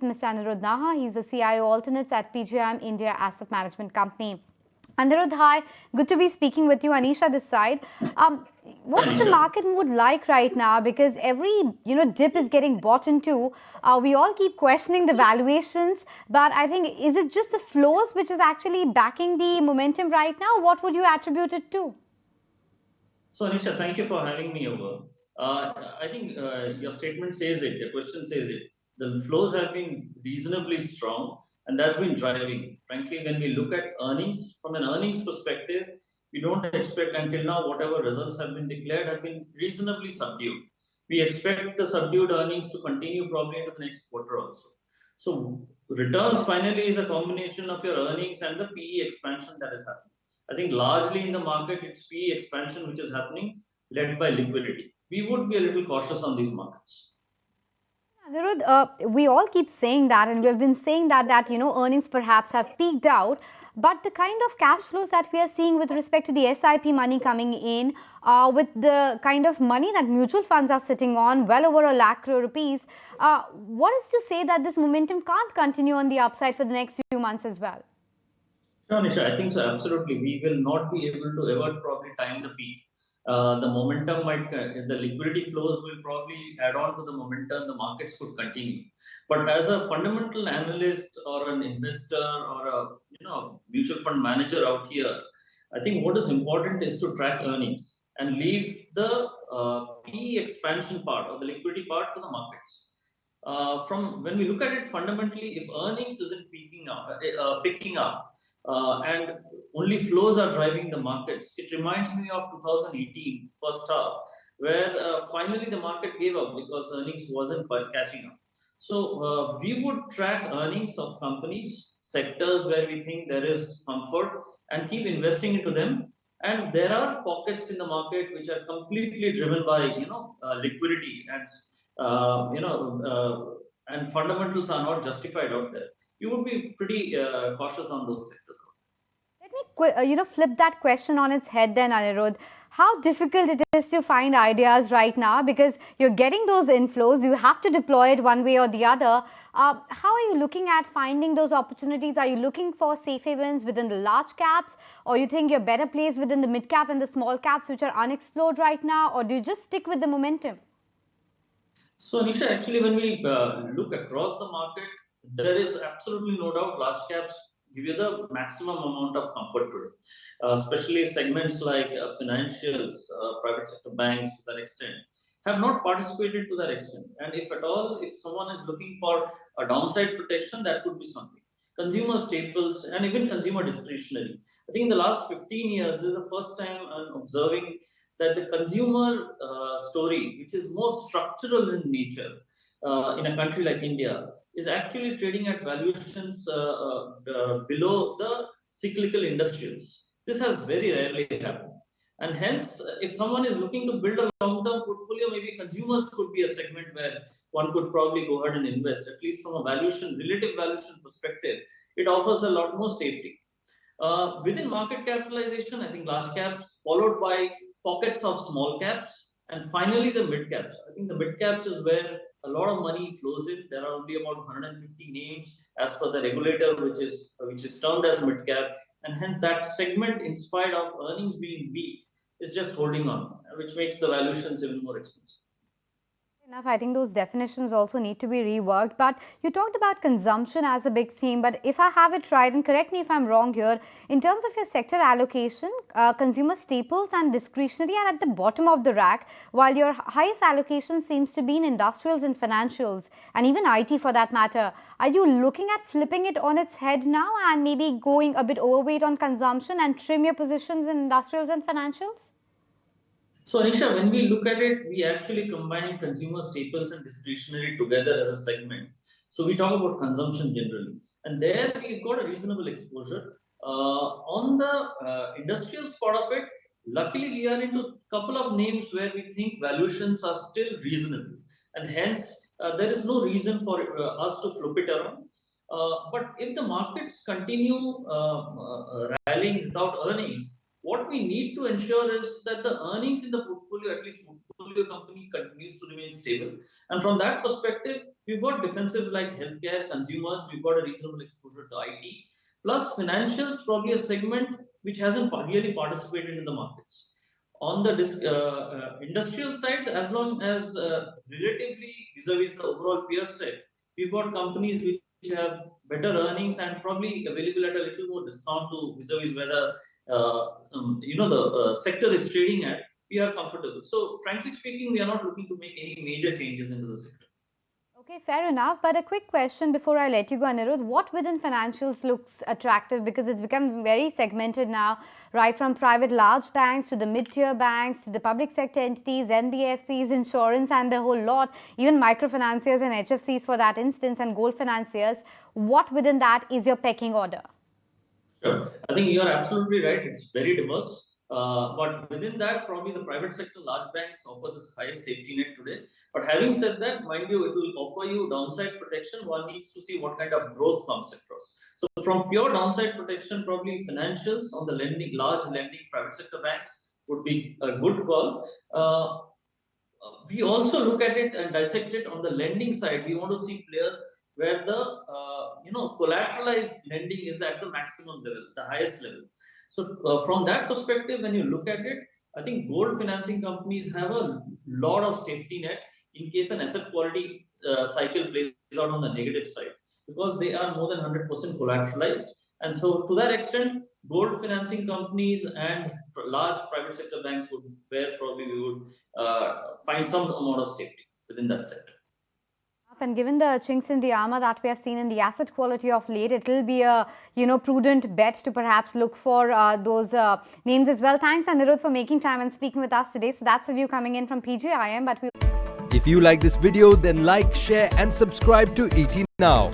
Mr. Aniruddha Naha. He's the CIO alternates at PGIM India Asset Management Company. Aniruddha, hi. Good to be speaking with you. Anisha this side. What's the Anisha. market mood like right now? Because every dip is getting bought into. We all keep questioning the valuations, but I think is it just the flows which is actually backing the momentum right now? What would you attribute it to? So, Anisha, thank you for having me over. I think your statement says it, your question says it. The flows have been reasonably strong, and that's been driving. Frankly, when we look at earnings, from an earnings perspective, we don't expect until now whatever results have been declared have been reasonably subdued. We expect the subdued earnings to continue probably into the next quarter also. So, returns finally is a combination of your earnings and the PE expansion that is happening. I think largely in the market, it's PE expansion which is happening, led by liquidity. We would be a little cautious on these markets. Anirudh, we all keep saying that, and we've been saying that earnings perhaps have peaked out, but the kind of cash flows that we are seeing with respect to the SIP money coming in, with the kind of money that mutual funds are sitting on, well over a lakh crore rupees, what is to say that this momentum can't continue on the upside for the next few months as well? Sure, Nisha, I think so. Absolutely, we will not be able to ever probably time the peak. The momentum might, the liquidity flows will probably add on to the momentum. The markets could continue, but as a fundamental analyst or an investor or a mutual fund manager out here, I think what is important is to track earnings and leave the PE expansion part or the liquidity part to the markets. From when we look at it fundamentally, if earnings isn't picking up, and only flows are driving the markets, it reminds me of 2018 first half, where finally the market gave up because earnings wasn't quite catching up. So we would track earnings of companies, sectors where we think there is comfort, and keep investing into them. And there are pockets in the market which are completely driven by liquidity and and fundamentals are not justified out there. You would be pretty cautious on those sectors. Let me, flip that question on its head then, Anirudh. How difficult it is to find ideas right now because you're getting those inflows, you have to deploy it one way or the other. How are you looking at finding those opportunities? Are you looking for safe havens within the large caps, or you think you're better placed within the mid cap and the small caps which are unexplored right now, or do you just stick with the momentum? So, Anisha, actually, when we look across the market, there is absolutely no doubt large caps give you the maximum amount of comfort today, especially segments like financials, private sector banks to that extent, have not participated to that extent. And if at all, if someone is looking for a downside protection, that could be something. Consumer staples and even consumer discretionary. I think in the last 15 years, this is the first time I'm observing that the consumer story, which is more structural in nature in a country like India, is actually trading at valuations below the cyclical industrials. This has very rarely happened. And hence, if someone is looking to build a long-term portfolio, maybe consumers could be a segment where one could probably go ahead and invest, at least from a relative valuation perspective. It offers a lot more safety. Within market capitalization, I think large caps, followed by pockets of small caps, and finally the mid caps. I think the mid caps is where a lot of money flows in. There are only about 150 names as per the regulator, which is termed as mid cap, and hence that segment, in spite of earnings being weak, is just holding on, which makes the valuations even more expensive. Enough. I think those definitions also need to be reworked. But you talked about consumption as a big theme. But if I have it right, and correct me if I'm wrong here, in terms of your sector allocation, consumer staples and discretionary are at the bottom of the rack, while your highest allocation seems to be in industrials and financials, and even IT for that matter. Are you looking at flipping it on its head now and maybe going a bit overweight on consumption and trim your positions in industrials and financials? So, Anisha, when we look at it, we actually combine consumer staples and discretionary together as a segment. So, we talk about consumption generally, and there we've got a reasonable exposure. On the industrials part of it, luckily we are into a couple of names where we think valuations are still reasonable, and hence there is no reason for us to flip it around. But if the markets continue rallying without earnings, what we need to ensure is that the earnings in the portfolio, at least portfolio company, continues to remain stable. And from that perspective, We've got defensives like healthcare, consumers, we've got a reasonable exposure to IT, plus financials, probably a segment which hasn't really participated in the markets. On the industrial side, as long as relatively vis-a-vis the overall peer set, we've got companies which have better earnings and probably available at a little more discount to vis-a-vis where the the sector is trading at. We are comfortable. So, frankly speaking, we are not looking to make any major changes into the sector. Okay, fair enough. But a quick question before I let you go, Aniruddha. What within financials looks attractive? Because it's become very segmented now, right from private large banks to the mid-tier banks to the public sector entities, NBFCs, insurance, and the whole lot, even microfinanciers and HFCs for that instance, and gold financiers. What within that is your pecking order? Sure. I think you are absolutely right. It's very diverse. But within that, probably the private sector large banks offer this highest safety net today. But having said that, mind you, it will offer you downside protection. One needs to see what kind of growth comes across. So from pure downside protection, probably financials on the lending, large lending private sector banks would be a good call. We also look at it and dissect it on the lending side. We want to see players where the collateralized lending is at the maximum level, the highest level. So from that perspective, when you look at it, I think gold financing companies have a lot of safety net in case an asset quality cycle plays out on the negative side, because they are more than 100% collateralized. And so to that extent, gold financing companies and large private sector banks would where probably we would find some amount of safety within that sector. And given the chinks in the armor that we have seen in the asset quality of late, it will be a prudent bet to perhaps look for those names as well. Thanks, Aniruddha, for making time and speaking with us today. So that's a view coming in from PGIM. But if you like this video, then like, share, and subscribe to ET Now.